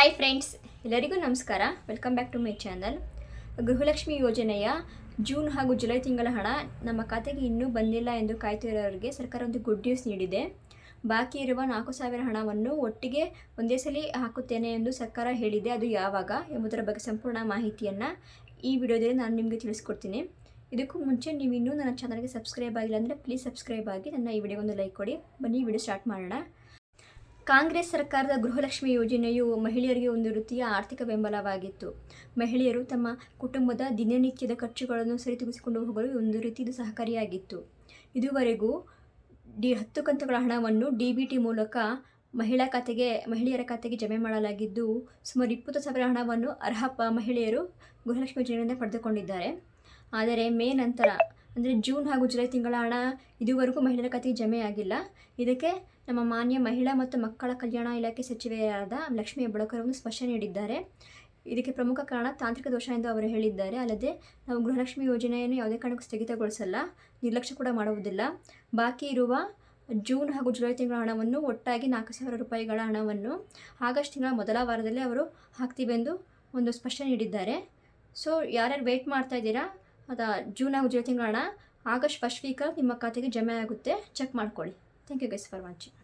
Hi friends, ಎಲ್ಲರಿಗೂ ನಮಸ್ಕಾರ. Welcome back to my channel. Gruhalakshmi ಯೋಜನೆಯ ಜೂನ್ ಹಾಗೂ ಜುಲೈ ತಿಂಗಳ ಹಣ ನಮ್ಮ ಖಾತೆಗೆ ಇನ್ನೂ ಬಂದಿಲ್ಲ ಎಂದು ಕಾಯ್ತಿರೋರಿಗೆ ಸರ್ಕಾರ ಒಂದು ಗುಡ್ ನ್ಯೂಸ್ ನೀಡಿದೆ. ಬಾಕಿ ಇರುವ 4,000 ಹಣವನ್ನು ಒಟ್ಟಿಗೆ ಒಂದೇ ಸಲ ಹಾಕುತ್ತೇನೆ ಎಂದು ಸರ್ಕಾರ ಹೇಳಿದೆ. ಅದು ಯಾವಾಗ ಎಂಬುದರ ಬಗ್ಗೆ ಸಂಪೂರ್ಣ ಮಾಹಿತಿಯನ್ನು ಈ ವಿಡಿಯೋದಲ್ಲಿ ನಾನು ನಿಮಗೆ ತಿಳಿಸ್ಕೊಡ್ತೀನಿ. ಇದಕ್ಕೂ ಮುಂಚೆ ನೀವು ಇನ್ನೂ ನನ್ನ ಚಾನಲ್ಗೆ ಸಬ್ಸ್ಕ್ರೈಬ್ ಆಗಿಲ್ಲ ಅಂದರೆ ಪ್ಲೀಸ್ ಸಬ್ಸ್ಕ್ರೈಬ್ ಆಗಿ ನನ್ನ ಈ ವಿಡಿಯೋಗೊಂದು ಲೈಕ್ ಕೊಡಿ. ಬನ್ನಿ ವಿಡಿಯೋ ಸ್ಟಾರ್ಟ್ ಮಾಡೋಣ. ಕಾಂಗ್ರೆಸ್ ಸರ್ಕಾರದ ಗೃಹಲಕ್ಷ್ಮಿ ಯೋಜನೆಯು ಮಹಿಳೆಯರಿಗೆ ಒಂದು ರೀತಿಯ ಆರ್ಥಿಕ ಬೆಂಬಲವಾಗಿತ್ತು. ಮಹಿಳೆಯರು ತಮ್ಮ ಕುಟುಂಬದ ದಿನನಿತ್ಯದ ಖರ್ಚುಗಳನ್ನು ಸರಿತೂಗಿಸಿಕೊಂಡು ಹೋಗಲು ಒಂದು ರೀತಿ ಇದು ಸಹಕಾರಿಯಾಗಿತ್ತು. ಇದುವರೆಗೂ 10 ಕಂತುಗಳ ಹಣವನ್ನು DBT ಮೂಲಕ ಮಹಿಳೆಯರ ಖಾತೆಗೆ ಜಮೆ ಮಾಡಲಾಗಿದ್ದು, ಸುಮಾರು 20,000 ಹಣವನ್ನು ಅರ್ಹ ಮಹಿಳೆಯರು ಗೃಹಲಕ್ಷ್ಮಿ ಯೋಜನೆಯಿಂದ ಪಡೆದುಕೊಂಡಿದ್ದಾರೆ. ಆದರೆ ಮೇ ನಂತರ ಅಂದರೆ ಜೂನ್ ಹಾಗೂ ಜುಲೈ ತಿಂಗಳ ಹಣ ಇದುವರೆಗೂ ಮಹಿಳೆಯರ ಖಾತೆಗೆ ಜಮೆಯಾಗಿಲ್ಲ. ಇದಕ್ಕೆ ನಮ್ಮ ಮಾನ್ಯ ಮಹಿಳಾ ಮತ್ತು ಮಕ್ಕಳ ಕಲ್ಯಾಣ ಇಲಾಖೆ ಸಚಿವೆಯಾದ ಲಕ್ಷ್ಮೀ ಹೆಬ್ಬಾಳ್ಕರ್ ಅವರು ಸ್ಪಷ್ಟನೆ ನೀಡಿದ್ದಾರೆ. ಇದಕ್ಕೆ ಪ್ರಮುಖ ಕಾರಣ ತಾಂತ್ರಿಕ ದೋಷ ಎಂದು ಅವರು ಹೇಳಿದ್ದಾರೆ. ಅಲ್ಲದೆ ನಾವು ಗೃಹಲಕ್ಷ್ಮಿ ಯೋಜನೆಯನ್ನು ಯಾವುದೇ ಕಾರಣಕ್ಕೂ ಸ್ಥಗಿತಗೊಳಿಸಲ್ಲ, ನಿರ್ಲಕ್ಷ್ಯ ಕೂಡ ಮಾಡುವುದಿಲ್ಲ. ಬಾಕಿ ಇರುವ ಜೂನ್ ಹಾಗೂ ಜುಲೈ ತಿಂಗಳ ಹಣವನ್ನು ಒಟ್ಟಾಗಿ 4,000 ರೂಪಾಯಿಗಳ ಹಣವನ್ನು ಆಗಸ್ಟ್ ತಿಂಗಳ ಮೊದಲ ವಾರದಲ್ಲಿ ಅವರು ಹಾಕ್ತೀವೆಂದು ಒಂದು ಸ್ಪಷ್ಟನೆ ನೀಡಿದ್ದಾರೆ. ಸೊ ಯಾರ್ಯಾರು ವೆಯ್ಟ್ ಮಾಡ್ತಾ ಇದ್ದೀರಾ, ಜೂನ್ ಹಾಗೂ ಜುಲೈ ತಿಂಗಳ ಹಣ ಆಗಸ್ಟ್ ಫಸ್ಟ್ ವೀಕಲ್ಲಿ ನಿಮ್ಮ ಖಾತೆಗೆ ಜಮೆ ಆಗುತ್ತೆ, ಚೆಕ್ ಮಾಡ್ಕೊಳ್ಳಿ. Thank you guys for watching.